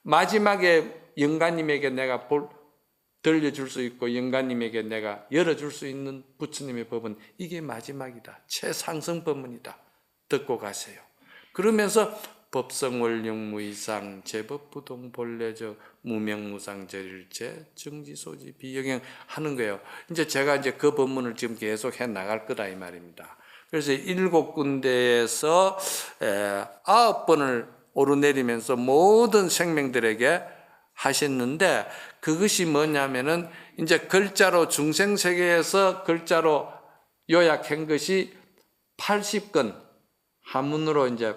마지막에 영가님에게 내가 들려줄 수 있고 영가님에게 내가 열어줄 수 있는 부처님의 법은 이게 마지막이다. 최상승 법문이다. 듣고 가세요. 그러면서 법성월영무이상 제법부동 본래적 무명무상 절일체 정지소지 비영행 하는 거예요. 이제 제가 그 법문을 지금 계속 해 나갈 거다 이 말입니다. 그래서 7군데에서 9번을 오르내리면서 모든 생명들에게 하셨는데, 그것이 뭐냐면은 이제 글자로 중생세계에서 글자로 요약한 것이 80건, 한문으로 이제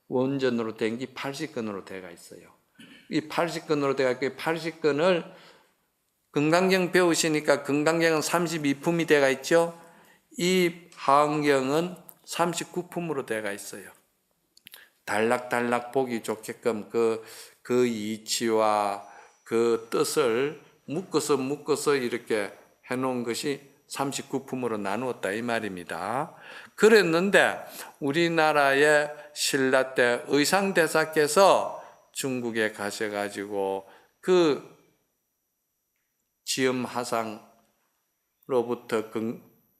원전으로 된 게 80건으로 되어 있어요. 이 80건으로 되어 있고, 80건을 금강경 배우시니까 금강경은 32품이 되어 있죠. 이 하원경은 39품으로 되어 있어요. 달락달락 보기 좋게끔 그 이치와 그 뜻을 묶어서 이렇게 해놓은 것이 39품으로 나누었다 이 말입니다. 그랬는데 우리나라의 신라 때 의상대사께서 중국에 가셔가지고 그 지음하상로부터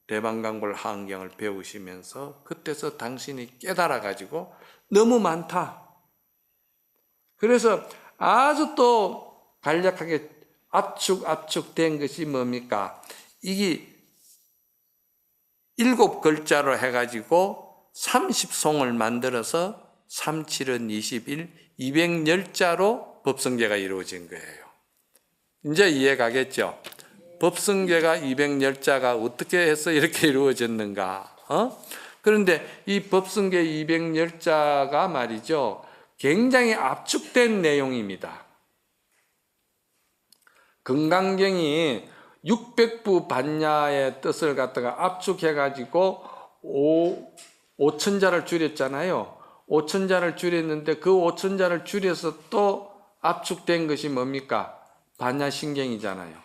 대방강불 하원경을 배우시면서 그때서 당신이 깨달아가지고 너무 많다. 그래서 아주 또 간략하게 압축된 것이 뭡니까? 이게 7글자로 해가지고 30송을 만들어서 3, 7은 21, 210자로 법성계가 이루어진 거예요. 이제 이해 가겠죠? 법성계가 210자가 어떻게 해서 이렇게 이루어졌는가? 그런데 이 법성계 210자가 말이죠, 굉장히 압축된 내용입니다. 금강경이 600부 반야의 뜻을 갖다가 압축해가지고 5천자를 줄였잖아요. 5천자를 줄였는데 그 5천자를 줄여서 또 압축된 것이 뭡니까? 반야신경이잖아요.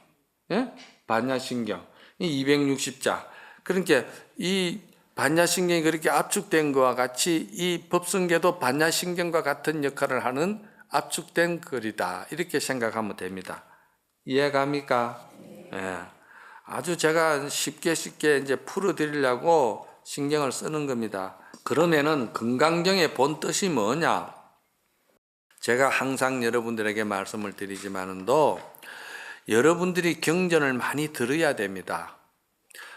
예? 반야신경. 이 260자. 그러니까 이 반야신경이 그렇게 압축된 것과 같이 이 법성계도 반야신경과 같은 역할을 하는 압축된 글이다. 이렇게 생각하면 됩니다. 이해갑니까? 예. 아주 제가 쉽게 이제 풀어드리려고 신경을 쓰는 겁니다. 그러면은 금강경의 본 뜻이 뭐냐? 제가 항상 여러분들에게 말씀을 드리지만도 여러분들이 경전을 많이 들어야 됩니다.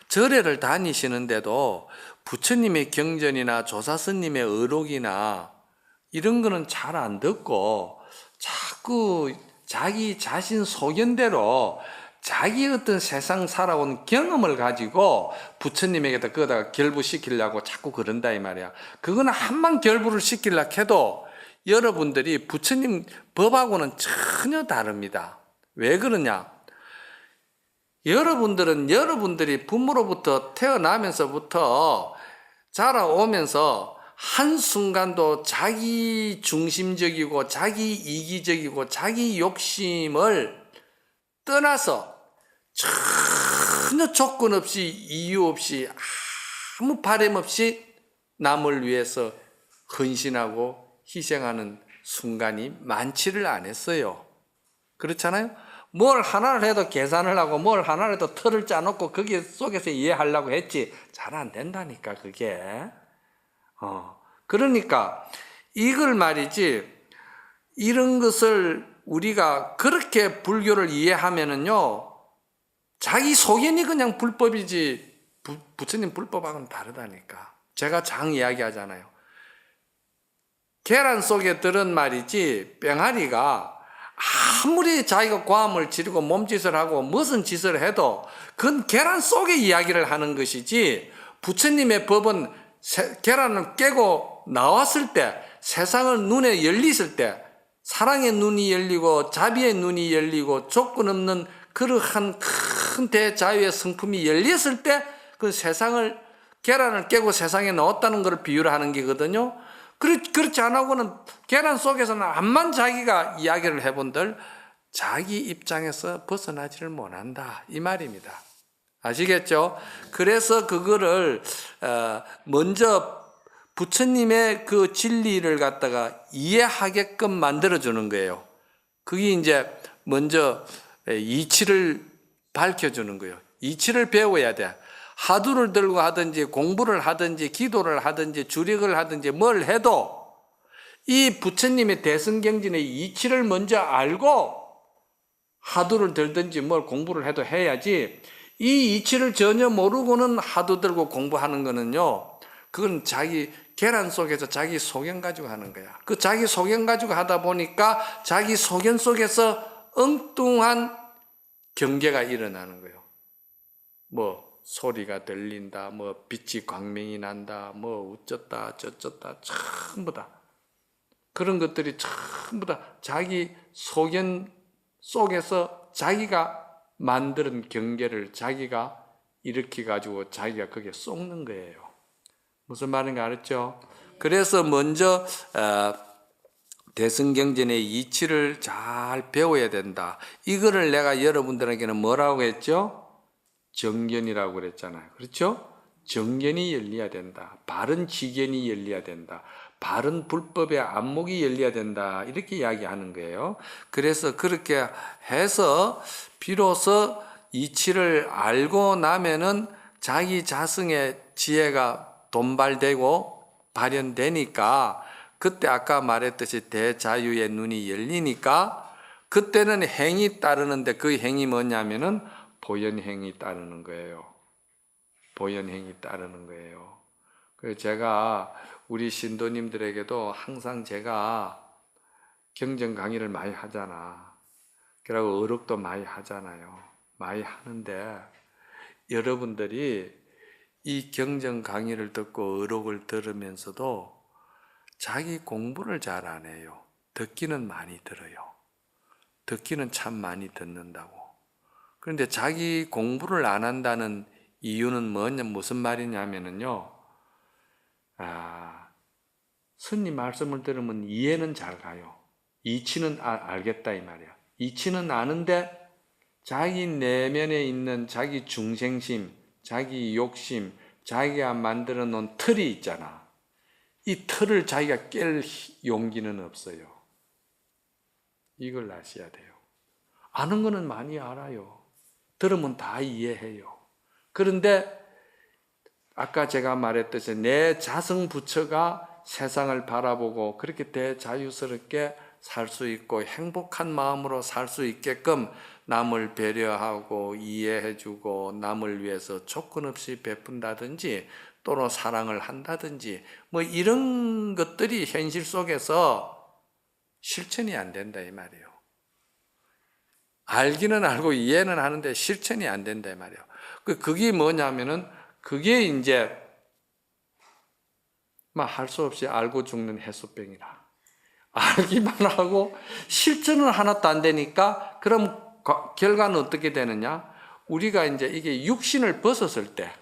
절에를 다니시는데도 부처님의 경전이나 조사스님의 의록이나 이런 거는 잘 안 듣고 자꾸 자기 자신 소견대로 자기 어떤 세상 살아온 경험을 가지고 부처님에게다 그거다가 결부시키려고 자꾸 그런다 이 말이야. 그거는 한번 결부를 시키려고 해도 여러분들이 부처님 법하고는 전혀 다릅니다. 왜 그러냐? 여러분들은 여러분들이 부모로부터 태어나면서부터 자라오면서 한순간도 자기 중심적이고 자기 이기적이고 자기 욕심을 떠나서 전혀 조건 없이 이유 없이 아무 바람 없이 남을 위해서 헌신하고 희생하는 순간이 많지를 않았어요. 그렇잖아요? 뭘 하나를 해도 계산을 하고 뭘 하나를 해도 틀을 짜놓고 거기 속에서 이해하려고 했지 잘 안 된다니까 그게. 그러니까 이걸 말이지, 이런 것을 우리가 그렇게 불교를 이해하면은요, 자기 소견이 그냥 불법이지 부처님 불법하고는 다르다니까. 제가 장 이야기하잖아요. 계란 속에 들은 말이지 병아리가 아무리 자기가 고함을 지르고 몸짓을 하고 무슨 짓을 해도 그건 계란 속의 이야기를 하는 것이지, 부처님의 법은 계란을 깨고 나왔을 때, 세상을 눈에 열렸을 때, 사랑의 눈이 열리고 자비의 눈이 열리고 조건 없는 그러한 큰 대자유의 성품이 열렸을 때 그 세상을, 계란을 깨고 세상에 나왔다는 것을 비유를 하는 게거든요. 그렇지 않고는 계란 속에서는 암만 자기가 이야기를 해본들 자기 입장에서 벗어나지를 못한다 이 말입니다. 아시겠죠? 그래서 그거를 먼저 부처님의 그 진리를 갖다가 이해하게끔 만들어주는 거예요. 그게 이제 먼저 이치를 밝혀주는 거예요. 이치를 배워야 돼. 화두를 들고 하든지 공부를 하든지 기도를 하든지 주력을 하든지 뭘 해도 이 부처님의 대승경진의 이치를 먼저 알고 화두를 들든지 뭘 공부를 해도 해야지, 이 이치를 전혀 모르고는 화두 들고 공부하는 거는요, 그건 자기 계란 속에서 자기 소견 가지고 하는 거야. 그 자기 소견 가지고 하다 보니까 자기 소견 속에서 엉뚱한 경계가 일어나는 거예요. 뭐 소리가 들린다, 뭐 빛이 광명이 난다, 뭐 어쩌다 저쩌다, 전부 다 그런 것들이 전부 다 자기 소견 속에서 자기가 만드는 경계를 자기가 일으켜 가지고 자기가 거기에 쏟는 거예요. 무슨 말인가 알았죠? 그래서 먼저 대승경전의 이치를 잘 배워야 된다. 이거를 내가 여러분들에게는 뭐라고 했죠? 정견이라고 그랬잖아요. 그렇죠? 정견이 열려야 된다. 바른 지견이 열려야 된다. 바른 불법의 안목이 열려야 된다. 이렇게 이야기하는 거예요. 그래서 그렇게 해서 비로소 이치를 알고 나면은 자기 자성의 지혜가 돈발되고 발현되니까, 그때 아까 말했듯이 대자유의 눈이 열리니까 그때는 행이 따르는데, 그 행이 뭐냐면은 보현행이 따르는 거예요. 보현행이 따르는 거예요. 그래서 제가 우리 신도님들에게도 항상 제가 경전 강의를 많이 하잖아. 그리고 어록도 많이 하잖아요. 많이 하는데 여러분들이 이 경전 강의를 듣고 어록을 들으면서도 자기 공부를 잘 안 해요. 듣기는 많이 들어요. 듣기는 참 많이 듣는다고. 그런데 자기 공부를 안 한다는 이유는 무슨 말이냐면요. 스님 말씀을 들으면 이해는 잘 가요. 이치는 알겠다 이 말이야. 이치는 아는데 자기 내면에 있는 자기 중생심, 자기 욕심, 자기가 만들어 놓은 틀이 있잖아. 이 틀을 자기가 깰 용기는 없어요. 이걸 아셔야 돼요. 아는 거는 많이 알아요. 들으면 다 이해해요. 그런데 아까 제가 말했듯이 내 자성 부처가 세상을 바라보고 그렇게 대자유스럽게 살 수 있고 행복한 마음으로 살 수 있게끔 남을 배려하고 이해해주고 남을 위해서 조건 없이 베푼다든지 또는 사랑을 한다든지 뭐 이런 것들이 현실 속에서 실천이 안 된다 이 말이에요. 알기는 알고 이해는 하는데 실천이 안 된다 이 말이에요. 그게 뭐냐면은 그게 이제 할 수 없이 알고 죽는 해수병이라. 알기만 하고 실천은 하나도 안 되니까 그럼 결과는 어떻게 되느냐? 우리가 이제 이게 육신을 벗었을 때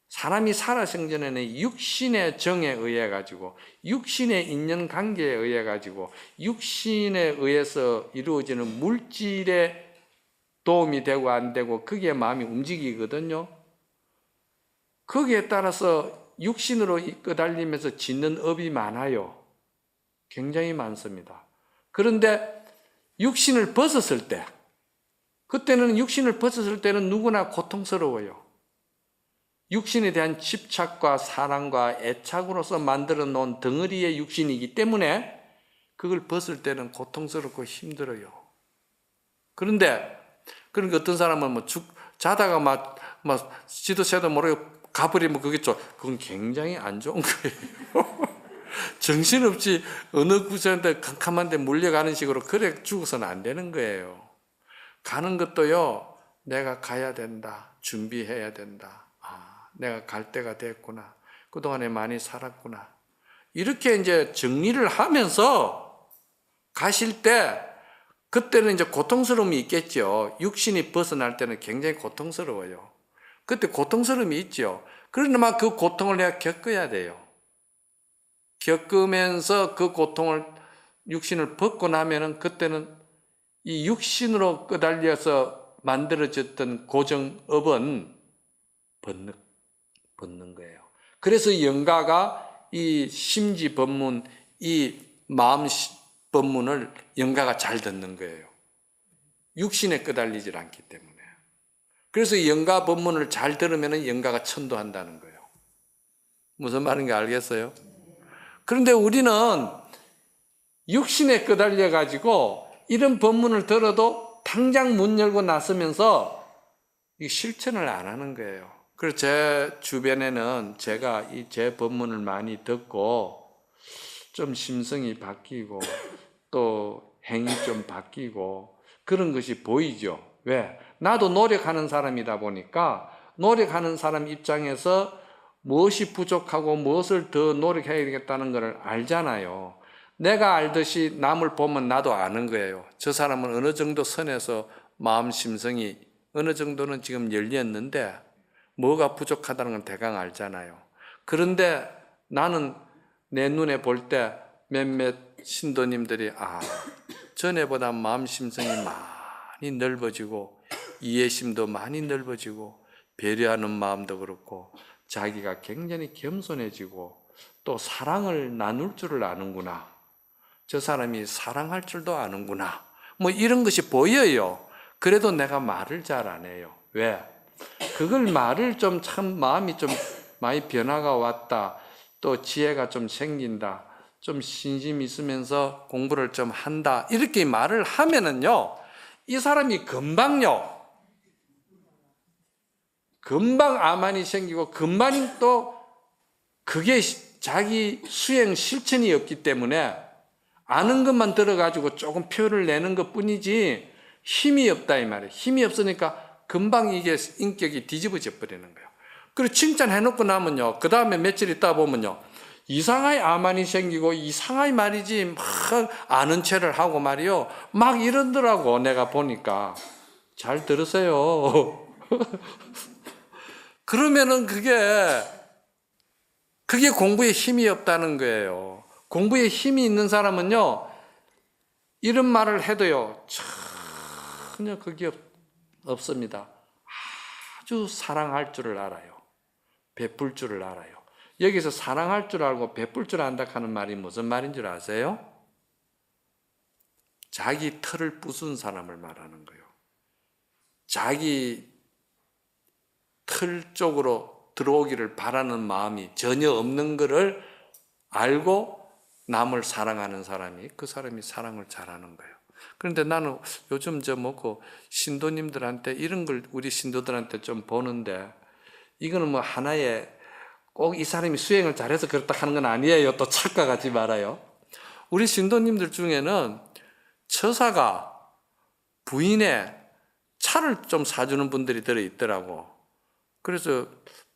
사람이 살아생전에는 육신의 정에 의해 가지고 육신의 인연관계에 의해 가지고 육신에 의해서 이루어지는 물질에 도움이 되고 안 되고 그게 마음이 움직이거든요. 거기에 따라서 육신으로 끄달리면서 짓는 업이 많아요. 굉장히 많습니다. 그런데 육신을 벗었을 때, 그때는 육신을 벗었을 때는 누구나 고통스러워요. 육신에 대한 집착과 사랑과 애착으로서 만들어 놓은 덩어리의 육신이기 때문에 그걸 벗을 때는 고통스럽고 힘들어요. 그런데 그러니까 어떤 사람은 자다가 막 지도 새도 모르고 가버리면 그건 굉장히 안 좋은 거예요. 정신없이 어느 구석인데 캄캄한데 물려가는 식으로 그래 죽어서는 안 되는 거예요. 가는 것도요, 내가 가야 된다. 준비해야 된다. 내가 갈 때가 됐구나. 그동안에 많이 살았구나. 이렇게 이제 정리를 하면서 가실 때, 그때는 이제 고통스러움이 있겠죠. 육신이 벗어날 때는 굉장히 고통스러워요. 그때 고통스러움이 있죠. 그러나 그 고통을 내가 겪어야 돼요. 겪으면서 그 고통을, 육신을 벗고 나면은 그때는 이 육신으로 끄달려서 만들어졌던 고정업은 벗는 거예요. 그래서 영가가 이 심지법문, 이 마음 법문을 영가가 잘 듣는 거예요. 육신에 끄달리질 않기 때문에. 그래서 영가 법문을 잘 들으면 영가가 천도한다는 거예요. 무슨 말인지 알겠어요? 그런데 우리는 육신에 끄달려 가지고 이런 법문을 들어도 당장 문 열고 나서면서 실천을 안 하는 거예요. 그래서 제 주변에는 제가 제 법문을 많이 듣고 좀 심성이 바뀌고 또 행위 좀 바뀌고 그런 것이 보이죠. 왜? 나도 노력하는 사람이다 보니까 노력하는 사람 입장에서 무엇이 부족하고 무엇을 더 노력해야 되겠다는 것을 알잖아요. 내가 알듯이 남을 보면 나도 아는 거예요. 저 사람은 어느 정도 선에서 마음 심성이 어느 정도는 지금 열렸는데 뭐가 부족하다는 건 대강 알잖아요. 그런데 나는 내 눈에 볼 때 몇몇 신도님들이 전에보다 마음 심성이 많이 넓어지고 이해심도 많이 넓어지고 배려하는 마음도 그렇고 자기가 굉장히 겸손해지고 또 사랑을 나눌 줄을 아는구나. 저 사람이 사랑할 줄도 아는구나. 뭐 이런 것이 보여요. 그래도 내가 말을 잘 안 해요. 왜? 그걸 말을 좀 참 마음이 좀 많이 변화가 왔다. 또 지혜가 좀 생긴다. 좀 신심이 있으면서 공부를 좀 한다. 이렇게 말을 하면은요. 이 사람이 금방 아만이 생기고 금방 또 그게 자기 수행 실천이 없기 때문에 아는 것만 들어가지고 조금 표를 내는 것 뿐이지 힘이 없다 이 말이에요. 힘이 없으니까 금방 이게 인격이 뒤집어져 버리는 거예요. 그리고 칭찬해놓고 나면요. 그 다음에 며칠 있다 보면요. 이상하게 아만이 생기고 이상하게 말이지 막 아는 체를 하고 말이요. 막 이러더라고 내가 보니까. 잘 들으세요. 그러면은 그게 공부에 힘이 없다는 거예요. 공부에 힘이 있는 사람은요. 이런 말을 해도요. 전혀 그게 없습니다. 아주 사랑할 줄을 알아요. 베풀 줄을 알아요. 여기서 사랑할 줄 알고 베풀 줄 안다 하는 말이 무슨 말인 줄 아세요? 자기 털을 부순 사람을 말하는 거예요. 자기 털 쪽으로 들어오기를 바라는 마음이 전혀 없는 것을 알고 남을 사랑하는 사람이 그 사람이 사랑을 잘하는 거예요. 그런데 나는 요즘 신도님들한테 이런 걸 우리 신도들한테 좀 보는데 이거는 뭐 하나의 꼭 이 사람이 수행을 잘해서 그렇다 하는 건 아니에요. 또 착각하지 말아요. 우리 신도님들 중에는 처사가 부인의 차를 좀 사주는 분들이 들어있더라고. 그래서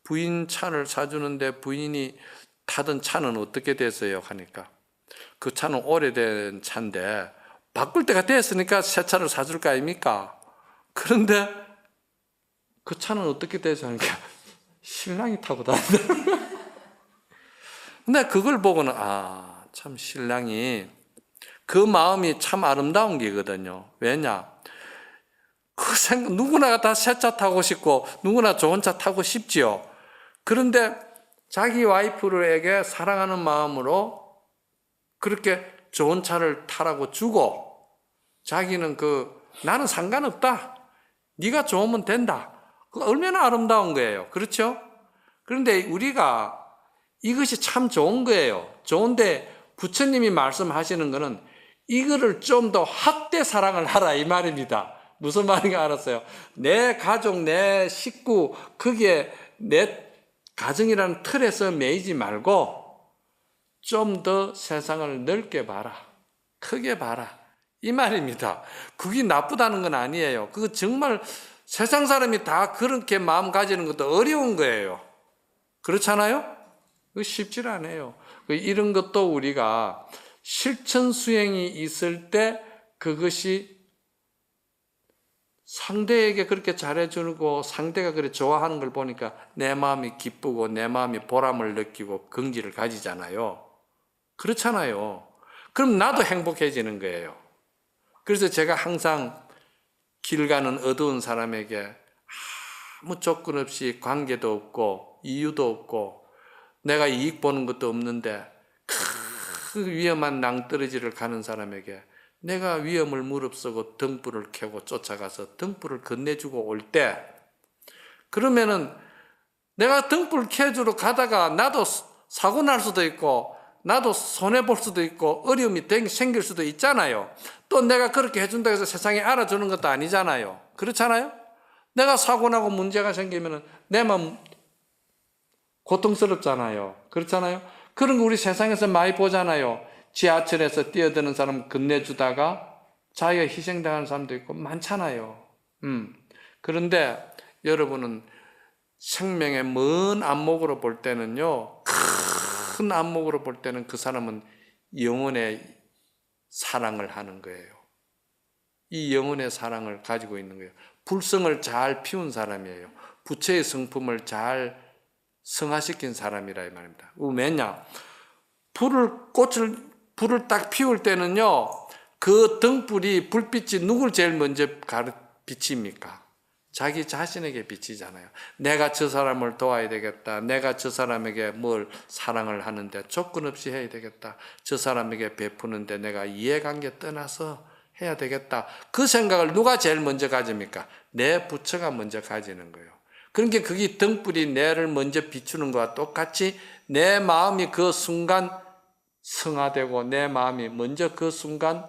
부인 차를 사주는데 부인이 타던 차는 어떻게 됐어요? 하니까 그 차는 오래된 차인데 바꿀 때가 됐으니까 새 차를 사줄 거 아닙니까? 그런데 그 차는 어떻게 돼서 하니까 신랑이 타고 다니더라고요. 근데 그걸 보고는 참 신랑이 그 마음이 참 아름다운 게거든요. 왜냐? 누구나 다 새 차 타고 싶고 누구나 좋은 차 타고 싶지요. 그런데 자기 와이프에게 사랑하는 마음으로 그렇게 좋은 차를 타라고 주고 자기는 나는 상관없다. 네가 좋으면 된다. 얼마나 아름다운 거예요. 그렇죠? 그런데 우리가 이것이 참 좋은 거예요. 좋은데 부처님이 말씀하시는 거는 이거를 좀 더 확대 사랑을 하라 이 말입니다. 무슨 말인지 알았어요? 내 가족, 내 식구, 그게 내 가정이라는 틀에서 매이지 말고 좀 더 세상을 넓게 봐라. 크게 봐라. 이 말입니다. 그게 나쁘다는 건 아니에요. 그거 정말 세상 사람이 다 그렇게 마음 가지는 것도 어려운 거예요. 그렇잖아요? 그거 쉽지 않아요. 이런 것도 우리가 실천 수행이 있을 때 그것이 상대에게 그렇게 잘해주고 상대가 그렇게 좋아하는 걸 보니까 내 마음이 기쁘고 내 마음이 보람을 느끼고 긍지를 가지잖아요. 그렇잖아요. 그럼 나도 행복해지는 거예요. 그래서 제가 항상 길 가는 어두운 사람에게 아무 조건 없이 관계도 없고 이유도 없고 내가 이익 보는 것도 없는데 그 위험한 낭떠러지를 가는 사람에게 내가 위험을 무릅쓰고 등불을 켜고 쫓아가서 등불을 건네주고 올 때, 그러면은 내가 등불 켜주러 가다가 나도 사고 날 수도 있고 나도 손해볼 수도 있고 어려움이 생길 수도 있잖아요. 또 내가 그렇게 해준다고 해서 세상에 알아주는 것도 아니잖아요. 그렇잖아요? 내가 사고 나고 문제가 생기면 내 마음 고통스럽잖아요. 그렇잖아요? 그런 거 우리 세상에서 많이 보잖아요. 지하철에서 뛰어드는 사람 건네주다가 자기가 희생당하는 사람도 있고 많잖아요. 그런데 여러분은 생명의 먼 안목으로 볼 때는요, 큰 안목으로 볼 때는 그 사람은 영혼의 사랑을 하는 거예요. 이 영혼의 사랑을 가지고 있는 거예요. 불성을 잘 피운 사람이에요. 부처의 성품을 잘 성화시킨 사람이라 이 말입니다. 왜냐? 불을 딱 피울 때는요, 그 등불이, 불빛이 누굴 제일 먼저 비칩니까? 자기 자신에게 비치잖아요. 내가 저 사람을 도와야 되겠다. 내가 저 사람에게 뭘 사랑을 하는데 조건 없이 해야 되겠다. 저 사람에게 베푸는데 내가 이해관계 떠나서 해야 되겠다. 그 생각을 누가 제일 먼저 가집니까? 내 부처가 먼저 가지는 거예요. 그러니까 그게 등불이 내를 먼저 비추는 것과 똑같이 내 마음이 그 순간 성화되고 내 마음이 먼저 그 순간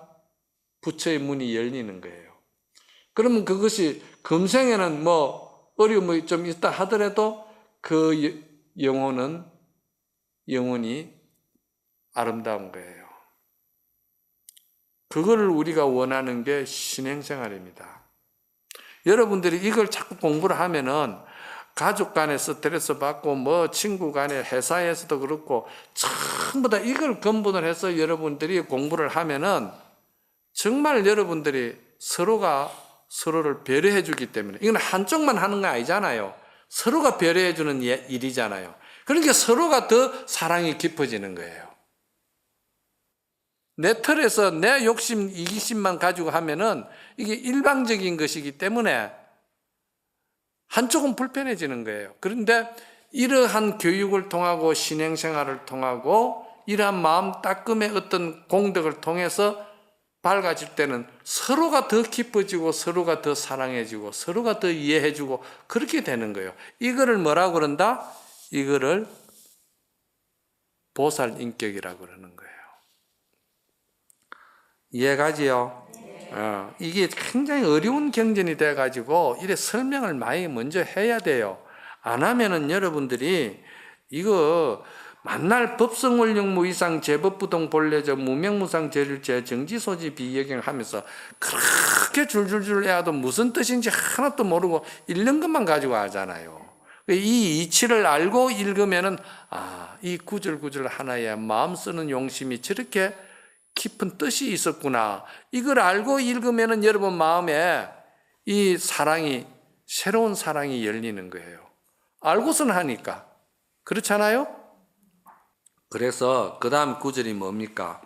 부처의 문이 열리는 거예요. 그러면 그것이 금생에는 뭐 어려움이 좀 있다 하더라도 그 영혼이 아름다운 거예요. 그거를 우리가 원하는 게 신행생활입니다. 여러분들이 이걸 자꾸 공부를 하면은 가족 간에 스트레스 받고 뭐 친구 간에 회사에서도 그렇고 전부 다 이걸 근본으로 해서 여러분들이 공부를 하면은 정말 여러분들이 서로가 서로를 배려해 주기 때문에, 이건 한쪽만 하는 거 아니잖아요. 서로가 배려해 주는 일이잖아요. 그러니까 서로가 더 사랑이 깊어지는 거예요. 내 털에서 내 욕심, 이기심만 가지고 하면은 이게 일방적인 것이기 때문에 한쪽은 불편해지는 거예요. 그런데 이러한 교육을 통하고 신행생활을 통하고 이러한 마음 따끔의 어떤 공덕을 통해서 밝아질 때는 서로가 더 깊어지고 서로가 더 사랑해지고 서로가 더 이해해주고 그렇게 되는 거예요. 이거를 뭐라고 그런다? 이거를 보살 인격이라고 그러는 거예요. 이해가지요? 이게 굉장히 어려운 경전이 돼가지고 이래 설명을 많이 먼저 해야 돼요. 안 하면은 여러분들이 이거 만날 법성원령무이상 제법부동 본래적 무명무상 제일제 정지소지 비여경 하면서 그렇게 줄줄줄 해도 무슨 뜻인지 하나도 모르고 읽는 것만 가지고 하잖아요. 이 이치를 알고 읽으면은 이 구절구절 하나에 마음 쓰는 용심이 저렇게 깊은 뜻이 있었구나. 이걸 알고 읽으면은 여러분 마음에 이 사랑이, 새로운 사랑이 열리는 거예요. 알고서는 하니까. 그렇잖아요? 그래서 그 다음 구절이 뭡니까?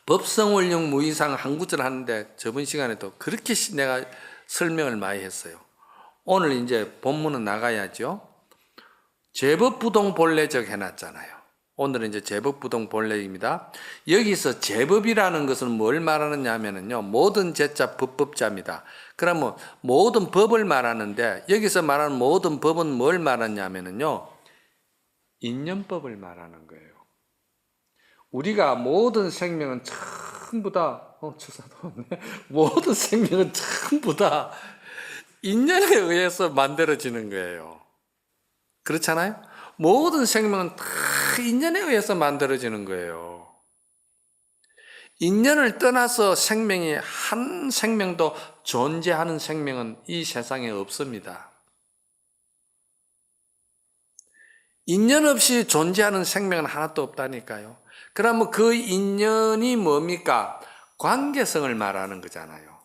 법성원령 무이상 한 구절 하는데 저번 시간에도 그렇게 내가 설명을 많이 했어요. 오늘 이제 본문은 나가야죠. 제법부동 본래적 해놨잖아요. 오늘은 이제 제법부동 본래입니다. 여기서 제법이라는 것은 뭘 말하느냐 하면은요, 모든 제자 법법자입니다. 그러면 모든 법을 말하는데 여기서 말하는 모든 법은 뭘 말하냐 하면은요, 인연법을 말하는 거예요. 우리가 모든 생명은 전부 다 모든 생명은 전부 다 인연에 의해서 만들어지는 거예요. 그렇잖아요? 모든 생명은 다 인연에 의해서 만들어지는 거예요. 인연을 떠나서 생명이 한 생명도 존재하는 생명은 이 세상에 없습니다. 인연 없이 존재하는 생명은 하나도 없다니까요. 그러면 그 인연이 뭡니까? 관계성을 말하는 거잖아요.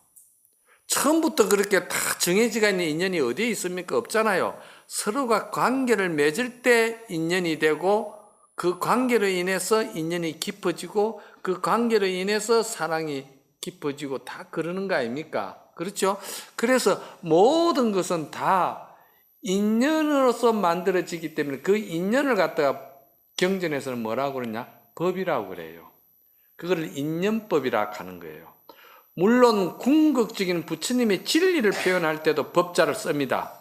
처음부터 그렇게 다 정해지가 있는 인연이 어디에 있습니까? 없잖아요. 서로가 관계를 맺을 때 인연이 되고 그 관계로 인해서 인연이 깊어지고 그 관계로 인해서 사랑이 깊어지고 다 그러는 거 아닙니까? 그렇죠? 그래서 모든 것은 다 인연으로서 만들어지기 때문에 그 인연을 갖다가 경전에서는 뭐라고 그러냐? 법이라고 그래요. 그거를 인연법이라 하는 거예요. 물론 궁극적인 부처님의 진리를 표현할 때도 법자를 씁니다.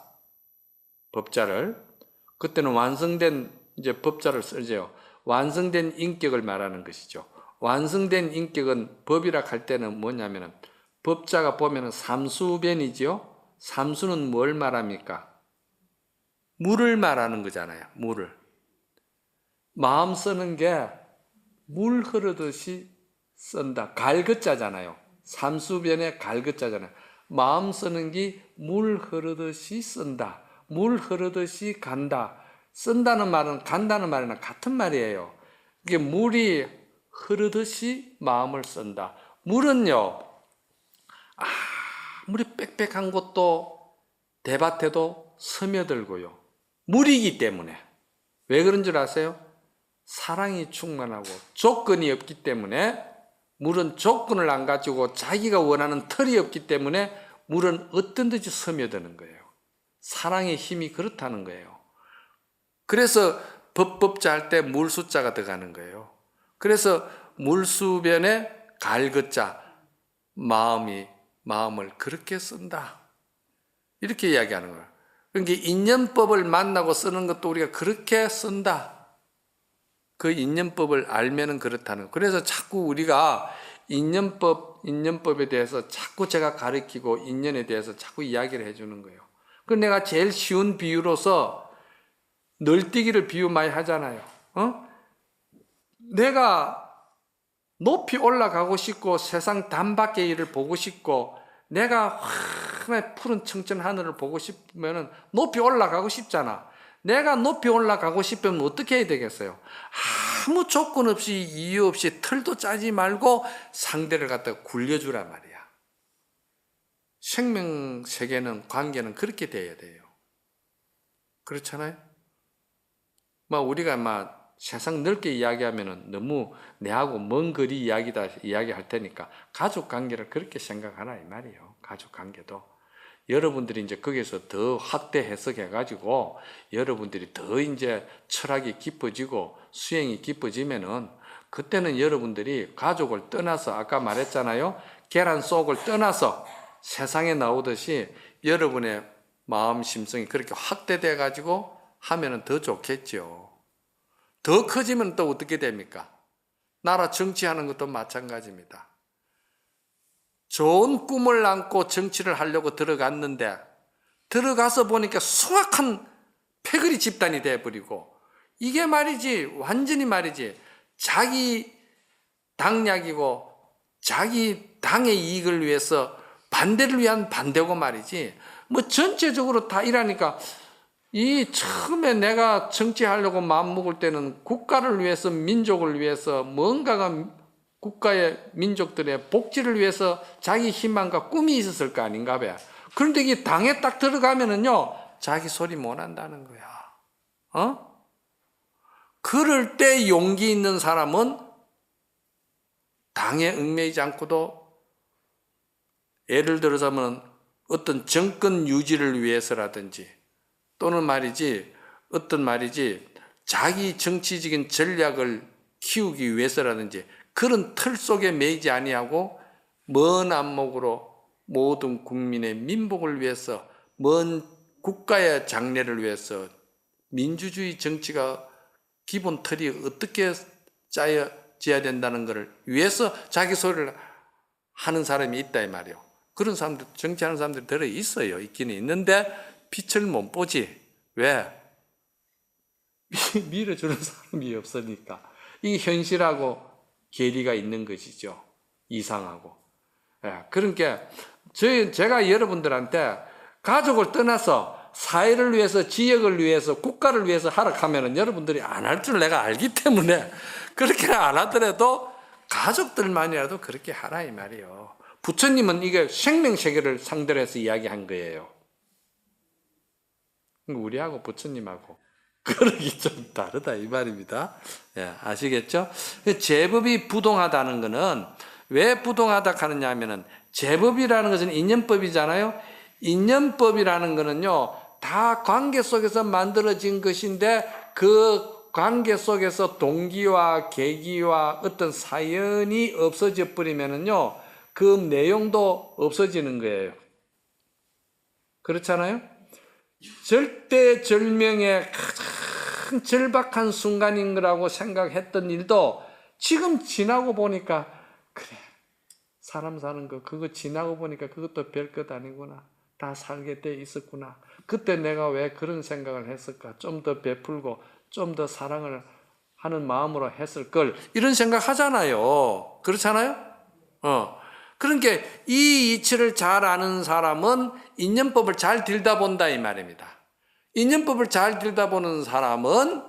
법자를. 그때는 완성된 이제 법자를 쓰죠. 완성된 인격을 말하는 것이죠. 완성된 인격은 법이라 할 때는 뭐냐면은 법자가 보면은 삼수변이지요. 삼수는 뭘 말합니까? 물을 말하는 거잖아요. 물을. 마음 쓰는 게 물 흐르듯이 쓴다. 갈긋자잖아요. 삼수변의 갈긋자잖아요. 마음 쓰는 게 물 흐르듯이 쓴다. 물 흐르듯이 간다. 쓴다는 말은 간다는 말이나 같은 말이에요. 이게 물이 흐르듯이 마음을 쓴다. 물은요, 아무리 빽빽한 곳도 대밭에도 스며들고요. 물이기 때문에. 왜 그런 줄 아세요? 사랑이 충만하고 조건이 없기 때문에 물은 조건을 안 가지고 자기가 원하는 털이 없기 때문에 물은 어떤 듯이 스며드는 거예요. 사랑의 힘이 그렇다는 거예요. 그래서 법자 할 때 물수자가 들어가는 거예요. 그래서 물수변에 갈긋자, 마음을 그렇게 쓴다. 이렇게 이야기하는 거예요. 그러니까 인연법을 만나고 쓰는 것도 우리가 그렇게 쓴다. 그 인연법을 알면은 그렇다는 거예요. 그래서 자꾸 우리가 인연법에 대해서 자꾸 제가 가르치고 인연에 대해서 자꾸 이야기를 해주는 거예요. 그 내가 제일 쉬운 비유로서 널뛰기를 비유 많이 하잖아요. 내가 높이 올라가고 싶고 세상 단밖의 일을 보고 싶고 내가 환하게 푸른 청천 하늘을 보고 싶으면 높이 올라가고 싶잖아. 내가 높이 올라가고 싶으면 어떻게 해야 되겠어요? 아무 조건 없이 이유 없이 털도 짜지 말고 상대를 갖다가 굴려주란 말이야. 생명 세계는 관계는 그렇게 돼야 돼요. 그렇잖아요? 우리가 세상 넓게 이야기하면은 너무 내하고 먼 거리 이야기할 테니까 가족 관계를 그렇게 생각하나 이 말이에요. 가족 관계도. 여러분들이 이제 거기서 더 확대 해석해가지고 여러분들이 더 이제 철학이 깊어지고 수행이 깊어지면은 그때는 여러분들이 가족을 떠나서 아까 말했잖아요. 계란 속을 떠나서 세상에 나오듯이 여러분의 마음 심성이 그렇게 확대돼가지고 하면은 더 좋겠죠. 더 커지면 또 어떻게 됩니까? 나라 정치하는 것도 마찬가지입니다. 좋은 꿈을 안고 정치를 하려고 들어갔는데 들어가서 보니까 숭악한 패거리 집단이 돼버리고 이게 말이지 완전히 말이지 자기 당략이고 자기 당의 이익을 위해서 반대를 위한 반대고 말이지 전체적으로 다 이러니까 이 처음에 내가 정치하려고 마음먹을 때는 국가를 위해서 민족을 위해서 뭔가가 국가의 민족들의 복지를 위해서 자기 희망과 꿈이 있었을 거 아닌가 봐요. 그런데 이 당에 딱 들어가면은요 자기 소리 못 한다는 거야. 그럴 때 용기 있는 사람은 당에 얽매이지 않고도 예를 들어서는 어떤 정권 유지를 위해서라든지 또는 자기 정치적인 전략을 키우기 위해서라든지 그런 틀 속에 매이지 아니하고 먼 안목으로 모든 국민의 민복을 위해서 먼 국가의 장래를 위해서 민주주의 정치가 기본 틀이 어떻게 짜여져야 된다는 것을 위해서 자기 소리를 하는 사람이 있다 이 말이에요. 그런 사람들 정치하는 사람들이 들어 있어요. 있기는 있는데 빛을 못 보지. 왜? 밀어주는 사람이 없으니까. 이게 현실하고 괴리가 있는 것이죠. 이상하고. 그러니까 제가 여러분들한테 가족을 떠나서 사회를 위해서 지역을 위해서 국가를 위해서 하락하면 여러분들이 안 할 줄 내가 알기 때문에 그렇게 안 하더라도 가족들만이라도 그렇게 하라 이 말이에요. 부처님은 이게 생명세계를 상대로 해서 이야기한 거예요. 우리하고 부처님하고 그러기 좀 다르다 이 말입니다. 아시겠죠? 제법이 부동하다는 것은 왜 부동하다 하느냐 하면은 제법이라는 것은 인연법이잖아요. 인연법이라는 것은요 다 관계 속에서 만들어진 것인데 그 관계 속에서 동기와 계기와 어떤 사연이 없어져 버리면은요, 그 내용도 없어지는 거예요. 그렇잖아요? 절대절명의 가장 절박한 순간인 거라고 생각했던 일도 지금 지나고 보니까, 그래, 사람 사는 거 그거 지나고 보니까 그것도 별것 아니구나. 다 살게 돼 있었구나. 그때 내가 왜 그런 생각을 했을까? 좀 더 베풀고 좀 더 사랑을 하는 마음으로 했을 걸, 이런 생각 하잖아요. 그렇잖아요? 그러니까 이 이치를 잘 아는 사람은 인연법을 잘 들여다본다 이 말입니다. 인연법을 잘 들여다보는 사람은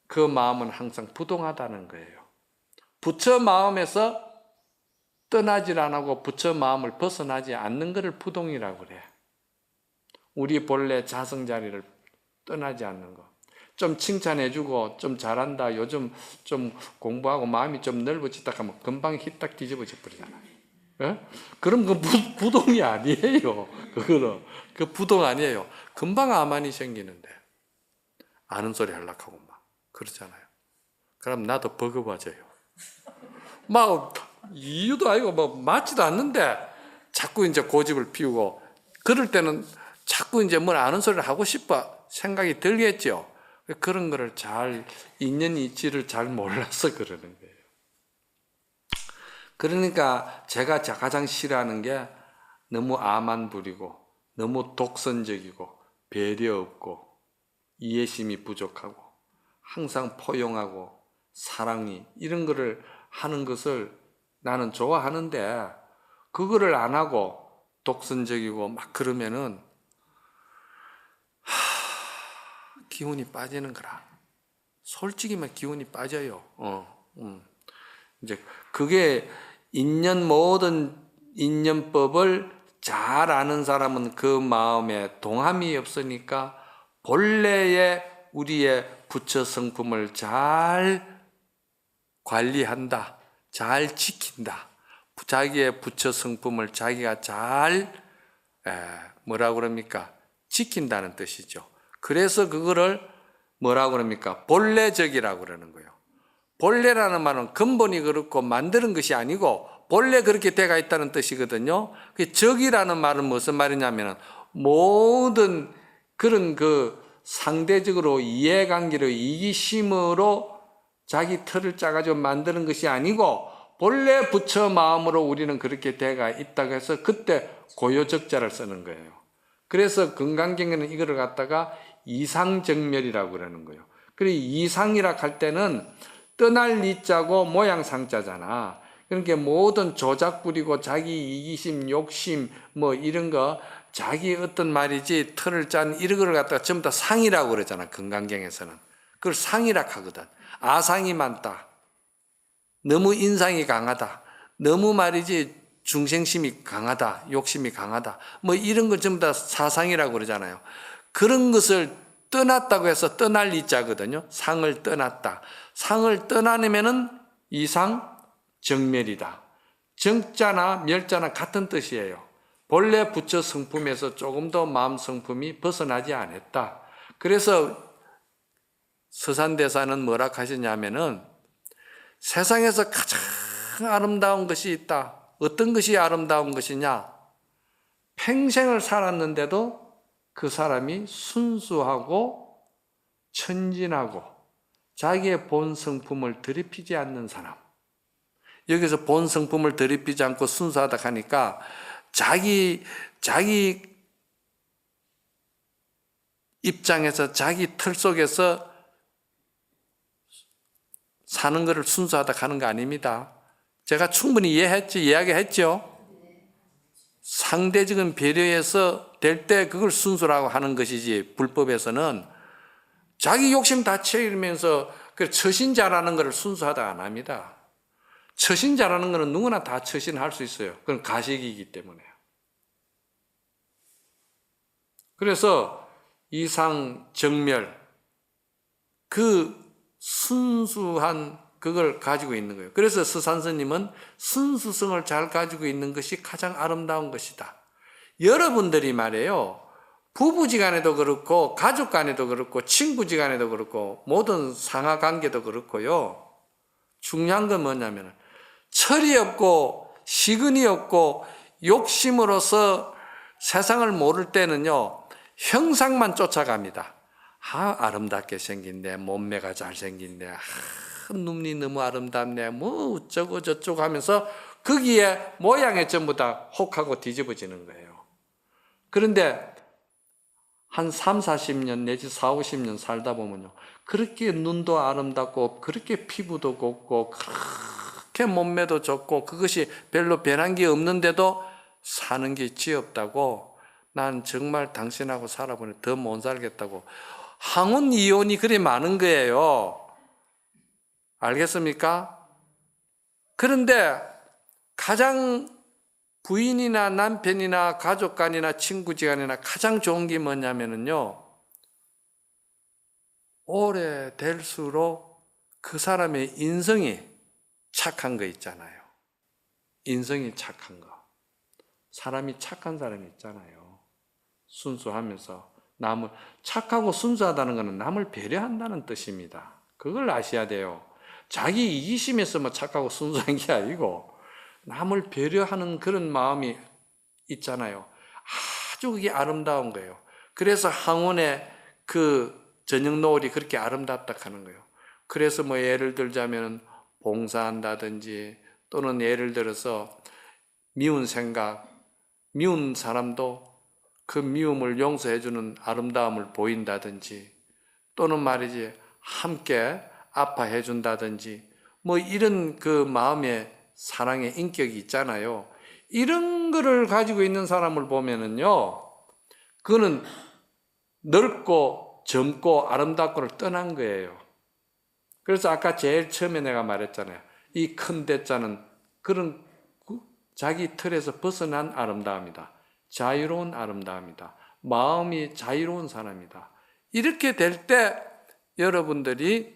그 마음은 항상 부동하다는 거예요. 부처 마음에서 떠나질 않고 부처 마음을 벗어나지 않는 것을 부동이라고 그래. 우리 본래 자성자리를 떠나지 않는 거. 좀 칭찬해주고 좀 잘한다. 요즘 좀 공부하고 마음이 좀 넓어지다 하면 금방 휘딱 뒤집어져 버리잖아요. 예? 그럼 그 부동이 아니에요. 그거는 그 부동 아니에요. 금방 암환이 생기는데 아는 소리 하려고 하고 막 그러잖아요. 그럼 나도 버거워져요. 막 이유도 아니고 뭐 맞지도 않는데 자꾸 이제 고집을 피우고, 그럴 때는 자꾸 이제 뭘 아는 소리를 하고 싶어 생각이 들겠죠. 그런 거를 잘, 인연 이치를 잘 몰라서 그러는 거예요. 그러니까 제가 가장 싫어하는 게 너무 암만 부리고 너무 독선적이고 배려 없고 이해심이 부족하고 항상 포용하고 사랑이 이런 거를 하는 것을 나는 좋아하는데, 그거를 안 하고 독선적이고 막 그러면은 기운이 빠지는 거라. 솔직히만 기운이 빠져요. 이제 그게 모든 인연법을 잘 아는 사람은 그 마음에 동함이 없으니까 본래의 우리의 부처 성품을 잘 관리한다. 잘 지킨다. 자기의 부처 성품을 자기가 잘 뭐라고 그럽니까? 지킨다는 뜻이죠. 그래서 그거를 뭐라고 그럽니까? 본래적이라고 그러는 거예요. 본래라는 말은 근본이 그렇고 만드는 것이 아니고 본래 그렇게 돼가 있다는 뜻이거든요. 그 적이라는 말은 무슨 말이냐면 모든 그런 그 상대적으로 이해관계로 이기심으로 자기 틀을 짜가지고 만드는 것이 아니고 본래 부처 마음으로 우리는 그렇게 돼가 있다고 해서 그때 고요적자를 쓰는 거예요. 그래서 건강경에는 이거를 갖다가 이상정멸이라고 그러는 거예요. 그리고 이상이라 할 때는 떠날 이자고 모양 상자잖아. 그러니까 모든 조작 부리고 자기 이기심, 욕심 뭐 이런 거 자기 어떤 말이지 틀을 짠 이런 거를 갖다가 전부 다 상이라고 그러잖아. 건강경에서는. 그걸 상이라 하거든. 아상이 많다. 너무 인상이 강하다. 너무 말이지 중생심이 강하다. 욕심이 강하다. 뭐 이런 거 전부 다 사상이라고 그러잖아요. 그런 것을 떠났다고 해서 떠날 이자거든요. 상을 떠났다. 상을 떠나면은 이상 정멸이다. 정자나 멸자나 같은 뜻이에요. 본래 부처 성품에서 조금 더 마음 성품이 벗어나지 않았다. 그래서 서산대사는 뭐라 하셨냐면은 세상에서 가장 아름다운 것이 있다. 어떤 것이 아름다운 것이냐? 평생을 살았는데도 그 사람이 순수하고 천진하고 자기의 본 성품을 들이피지 않는 사람. 여기서 본 성품을 들이피지 않고 순수하다 하니까 자기 입장에서 자기 틀 속에서 사는 것을 순수하다 하는 거 아닙니다. 제가 충분히 이야기했죠. 상대적인 배려에서 될 때 그걸 순수라고 하는 것이지, 불법에서는 자기 욕심 다 채우면서 처신자라는 것을 순수하다 안 합니다. 처신자라는 것은 누구나 다 처신할 수 있어요. 그건 가식이기 때문에. 그래서 이상 정멸, 그 순수한 그걸 가지고 있는 거예요. 그래서 서산스님은 순수성을 잘 가지고 있는 것이 가장 아름다운 것이다. 여러분들이 말이에요, 부부지간에도 그렇고 가족간에도 그렇고 친구지간에도 그렇고 모든 상하관계도 그렇고요. 중요한 건 뭐냐면 철이 없고 시근이 없고 욕심으로서 세상을 모를 때는요, 형상만 쫓아갑니다. 아름답게 생긴데, 몸매가 잘생긴데, 눈이 너무 아름답네, 뭐 어쩌고 저쩌고 하면서 거기에 모양에 전부 다 혹하고 뒤집어지는 거예요. 그런데 한 3, 40년 내지 4, 50년 살다 보면요, 그렇게 눈도 아름답고 그렇게 피부도 곱고 그렇게 몸매도 좋고 그것이 별로 변한 게 없는데도 사는 게 지없다고, 난 정말 당신하고 살아보니 더 못 살겠다고 항원 이혼이 그리 많은 거예요. 알겠습니까? 그런데 가장 부인이나 남편이나 가족간이나 친구지간이나 가장 좋은 게 뭐냐면요, 오래될수록 그 사람의 인성이 착한 거 있잖아요. 인성이 착한 거. 사람이 착한 사람이 있잖아요. 순수하면서 남을, 착하고 순수하다는 것은 남을 배려한다는 뜻입니다. 그걸 아셔야 돼요. 자기 이기심에서 뭐 착하고 순수한 게 아니고 남을 배려하는 그런 마음이 있잖아요. 아주 그게 아름다운 거예요. 그래서 항원의 그 저녁 노을이 그렇게 아름답다 하는 거예요. 그래서 뭐 예를 들자면 봉사한다든지, 또는 예를 들어서 미운 생각, 미운 사람도 그 미움을 용서해주는 아름다움을 보인다든지, 또는 말이지 함께 아파해준다든지, 뭐 이런 그 마음의 사랑의 인격이 있잖아요. 이런 거를 가지고 있는 사람을 보면은요, 그거는 넓고 젊고 아름답고를 떠난 거예요. 그래서 아까 제일 처음에 내가 말했잖아요. 이 큰 대자는 그런 자기 틀에서 벗어난 아름다움이다. 자유로운 아름다움이다. 마음이 자유로운 사람이다. 이렇게 될 때 여러분들이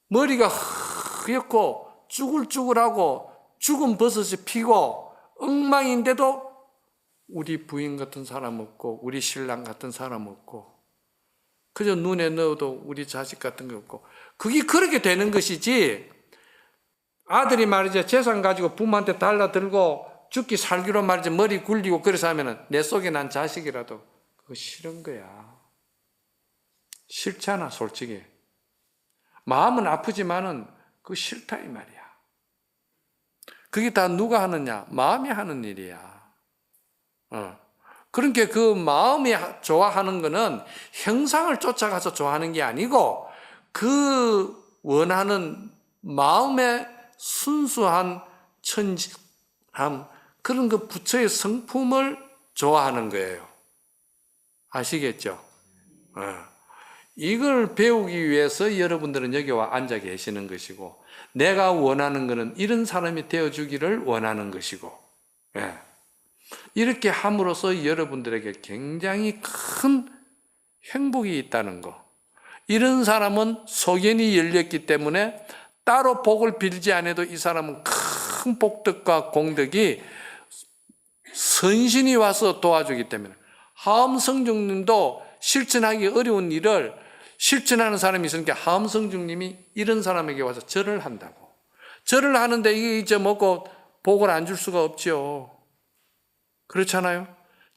머리가 흐옇고 쭈글쭈글하고 죽은 버섯이 피고 엉망인데도 우리 부인 같은 사람 없고 우리 신랑 같은 사람 없고 그저 눈에 넣어도 우리 자식 같은 거 없고, 그게 그렇게 되는 것이지, 아들이 말이죠, 재산 가지고 부모한테 달라들고 죽기 살기로 말이죠, 머리 굴리고 그래서 하면은 내 속에 난 자식이라도 그거 싫은 거야. 싫잖아, 솔직히. 마음은 아프지만은 그거 싫다 이 말이야. 그게 다 누가 하느냐? 마음이 하는 일이야. 그러니까 그 마음이 좋아하는 거는 형상을 쫓아가서 좋아하는 게 아니고 그 원하는 마음의 순수한 천진함, 그런 그 부처의 성품을 좋아하는 거예요. 아시겠죠? 이걸 배우기 위해서 여러분들은 여기 와 앉아 계시는 것이고, 내가 원하는 것은 이런 사람이 되어주기를 원하는 것이고, 이렇게 함으로써 여러분들에게 굉장히 큰 행복이 있다는 거. 이런 사람은 소견이 열렸기 때문에 따로 복을 빌지 않아도 이 사람은 큰 복덕과 공덕이 선신이 와서 도와주기 때문에, 하엄성중님도 실천하기 어려운 일을 실천하는 사람이 있으니까 하엄성중님이 이런 사람에게 와서 절을 한다고. 절을 하는데 이게 잊어먹고 복을 안 줄 수가 없죠. 그렇잖아요.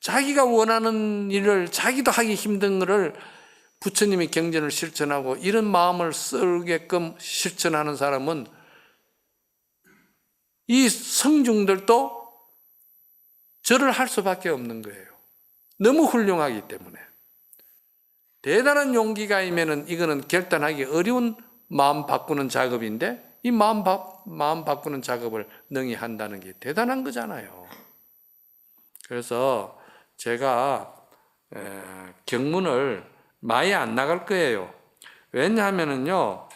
자기가 원하는 일을, 자기도 하기 힘든 것을 부처님이 경전을 실천하고 이런 마음을 쓰게끔 실천하는 사람은 이 성중들도 절을 할 수밖에 없는 거예요. 너무 훌륭하기 때문에. 대단한 용기가 있면은 이거는 결단하기 어려운 마음 바꾸는 작업인데, 이 마음 바꾸는 작업을 능히 한다는 게 대단한 거잖아요. 그래서 제가 경문을 많이 안 나갈 거예요. 왜냐하면은요,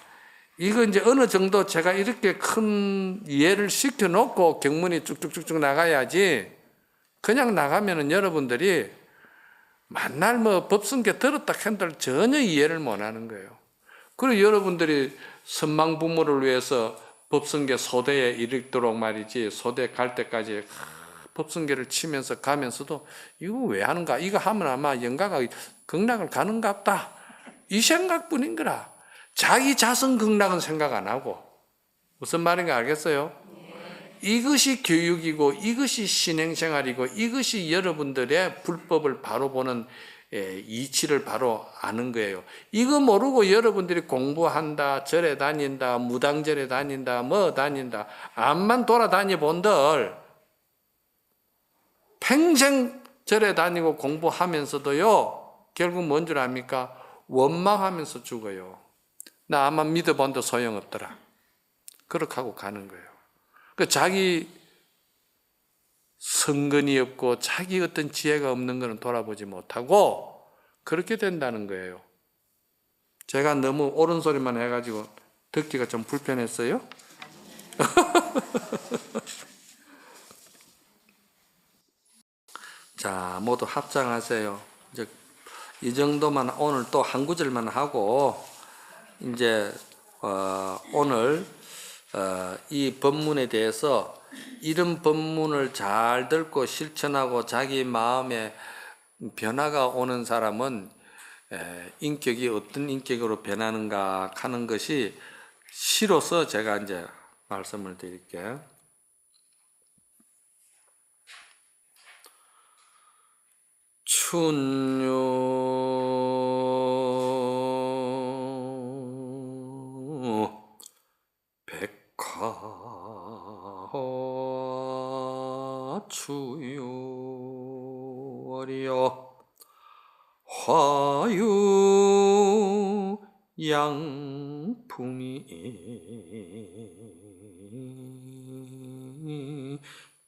이거 이제 어느 정도 제가 이렇게 큰 이해를 시켜놓고 경문이 쭉쭉쭉쭉 나가야지, 그냥 나가면은 여러분들이 만날 뭐 법성계 들었다 한들 전혀 이해를 못 하는 거예요. 그리고 여러분들이 선망 부모를 위해서 법성계 소대에 이르도록 말이지, 소대 갈 때까지 법성계를 치면서 가면서도 이거 왜 하는가? 이거 하면 아마 영가가 극락을 가는갑다. 이 생각뿐인 거라. 자기 자선 극락은 생각 안 하고. 무슨 말인가 알겠어요? 이것이 교육이고 이것이 신행생활이고 이것이 여러분들의 불법을 바로 보는 이치를 바로 아는 거예요. 이거 모르고 여러분들이 공부한다, 절에 다닌다, 무당절에 다닌다, 뭐 다닌다, 암만 돌아다니 본들 평생 절에 다니고 공부하면서도요, 결국 뭔 줄 압니까? 원망하면서 죽어요. 나 암만 믿어본도 소용없더라. 그렇게 하고 가는 거예요. 그 자기 성근이 없고 자기 어떤 지혜가 없는 것은 돌아보지 못하고 그렇게 된다는 거예요. 제가 너무 옳은 소리만 해가지고 듣기가 좀 불편했어요. 자, 모두 합장하세요. 이제 이 정도만 오늘 또 한 구절만 하고 이제 오늘 이 법문에 대해서 이런 법문을 잘 듣고 실천하고 자기 마음에 변화가 오는 사람은 인격이 어떤 인격으로 변하는가 하는 것이 시로서 제가 이제 말씀을 드릴게요. 춘유 백화추유월이여 화유 양풍이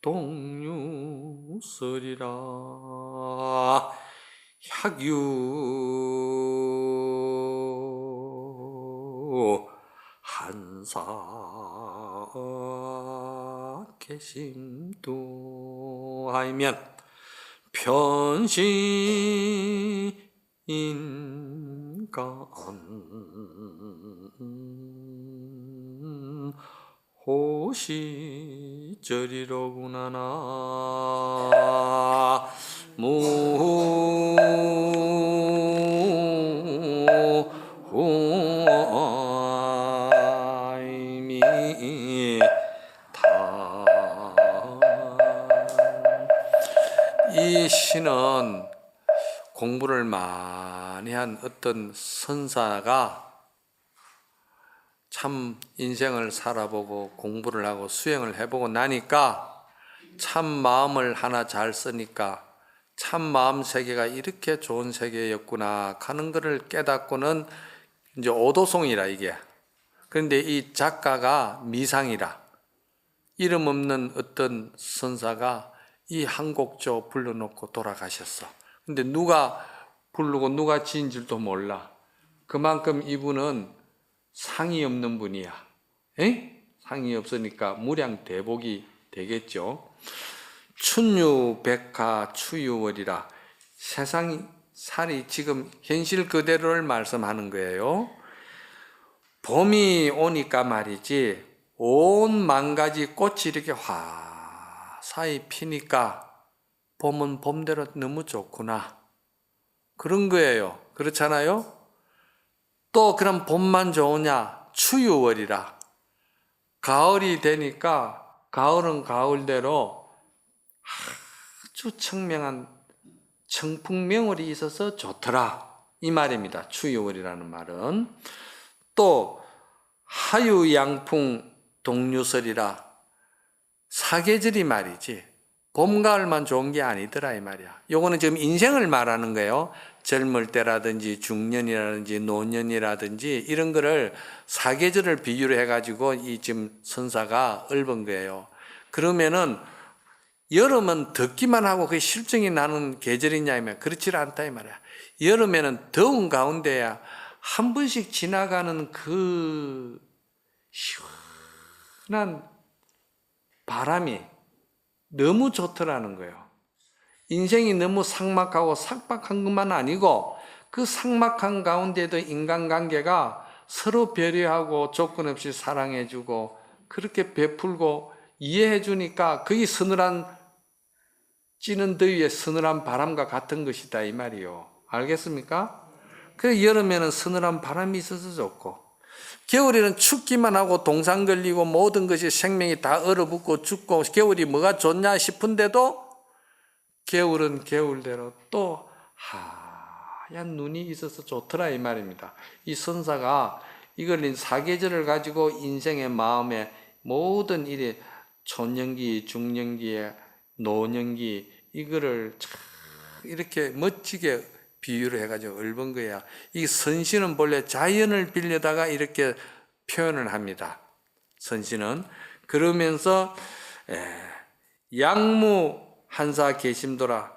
동유설이라 학유 한사 계심도 하이면 편시인간 호시절이로구나 이 시는 공부를 많이 한 어떤 선사가 참 인생을 살아보고 공부를 하고 수행을 해보고 나니까 참 마음을 하나 잘 쓰니까 참 마음 세계가 이렇게 좋은 세계였구나 하는 것을 깨닫고는 이제 오도송이라 이게. 그런데 이 작가가 미상이라 이름 없는 어떤 선사가 이 한 곡조 불러놓고 돌아가셨어. 근데 누가 부르고 누가 지은 줄도 몰라. 그만큼 이분은 상이 없는 분이야. 상이 없으니까 무량대복이 되겠죠. 춘유 백화 추유월이라 세상 살이 지금 현실 그대로를 말씀하는 거예요. 봄이 오니까 말이지 온 만가지 꽃이 이렇게 화사히 피니까 봄은 봄대로 너무 좋구나. 그런 거예요. 그렇잖아요? 또 그럼 봄만 좋으냐? 추유월이라. 가을이 되니까 가을은 가을대로 아주 청명한 청풍명월이 있어서 좋더라. 이 말입니다. 추유월이라는 말은. 또 하유양풍 동류설이라. 사계절이 말이지 봄, 가을만 좋은 게 아니더라 이 말이야. 요거는 지금 인생을 말하는 거예요. 젊을 때라든지 중년이라든지 노년이라든지 이런 거를 사계절을 비유를 해가지고 이 지금 선사가 읊은 거예요. 그러면은 여름은 덥기만 하고 그게 실증이 나는 계절이냐 하면 그렇지 않다 이 말이야. 여름에는 더운 가운데야 한 번씩 지나가는 그 시원한 바람이 너무 좋더라는 거예요. 인생이 너무 삭막하고 삭박한 것만 아니고 그 삭막한 가운데도 인간관계가 서로 배려하고 조건 없이 사랑해주고 그렇게 베풀고 이해해주니까 그게 서늘한 찌는 더위에 서늘한 바람과 같은 것이다 이 말이요. 알겠습니까? 그래 여름에는 서늘한 바람이 있어서 좋고 겨울에는 춥기만 하고 동상 걸리고 모든 것이 생명이 다 얼어붙고 죽고 겨울이 뭐가 좋냐 싶은데도 겨울은 겨울대로 또 하얀 눈이 있어서 좋더라 이 말입니다. 이 선사가 이걸 사계절을 가지고 인생의 마음에 모든 일이 촌년기, 중년기, 노년기 이거를 이렇게 멋지게 비유를 해가지고 읊은 거야. 이 선신은 본래 자연을 빌려다가 이렇게 표현을 합니다. 선신은 그러면서 양무 한사 계심도라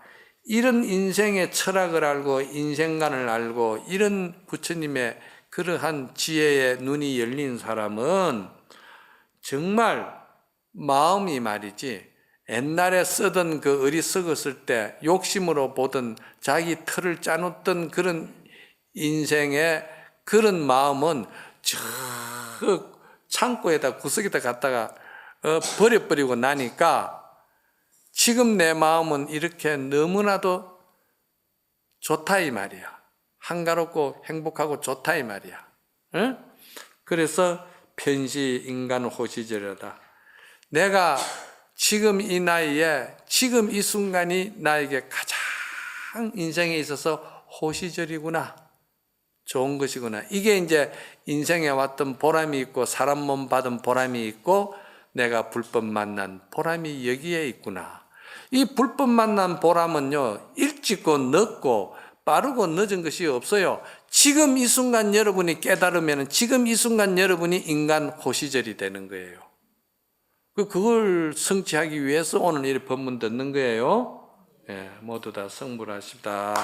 이런 인생의 철학을 알고 인생관을 알고 이런 부처님의 그러한 지혜의 눈이 열린 사람은 정말 마음이 말이지 옛날에 쓰던 그 어리석었을 때 욕심으로 보던 자기 틀을 짜놓던 그런 인생의 그런 마음은 저 창고에다 구석에다 갖다가 버려버리고 나니까 지금 내 마음은 이렇게 너무나도 좋다 이 말이야. 한가롭고 행복하고 좋다 이 말이야. 응? 그래서 편시 인간 호시절이다. 내가 지금 이 나이에 지금 이 순간이 나에게 가장 인생에 있어서 호시절이구나. 좋은 것이구나. 이게 이제 인생에 왔던 보람이 있고 사람 몸 받은 보람이 있고 내가 불법 만난 보람이 여기에 있구나. 이 불법 만난 보람은요 일찍고 늦고 빠르고 늦은 것이 없어요. 지금 이 순간 여러분이 깨달으면 지금 이 순간 여러분이 인간 호시절이 되는 거예요. 그걸 성취하기 위해서 오늘 이 법문 듣는 거예요. 예, 모두 다 성불하십시다.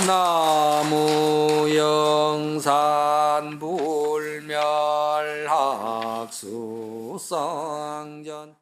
나무 영산불멸학수성전